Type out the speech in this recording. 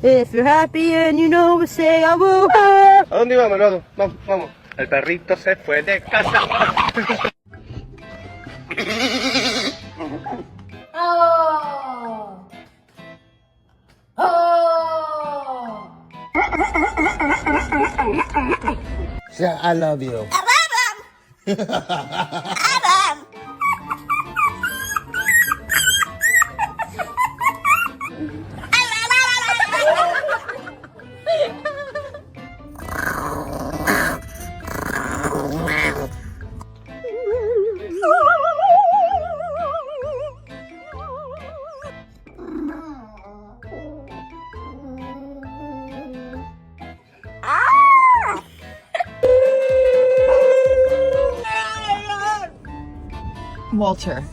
If you're happy and you know it, say I will. ¿A dónde vamos, Eduardo? Vamos, vamos. El perrito se fue de casa. Oh. Oh. Yeah, I love you. Walter.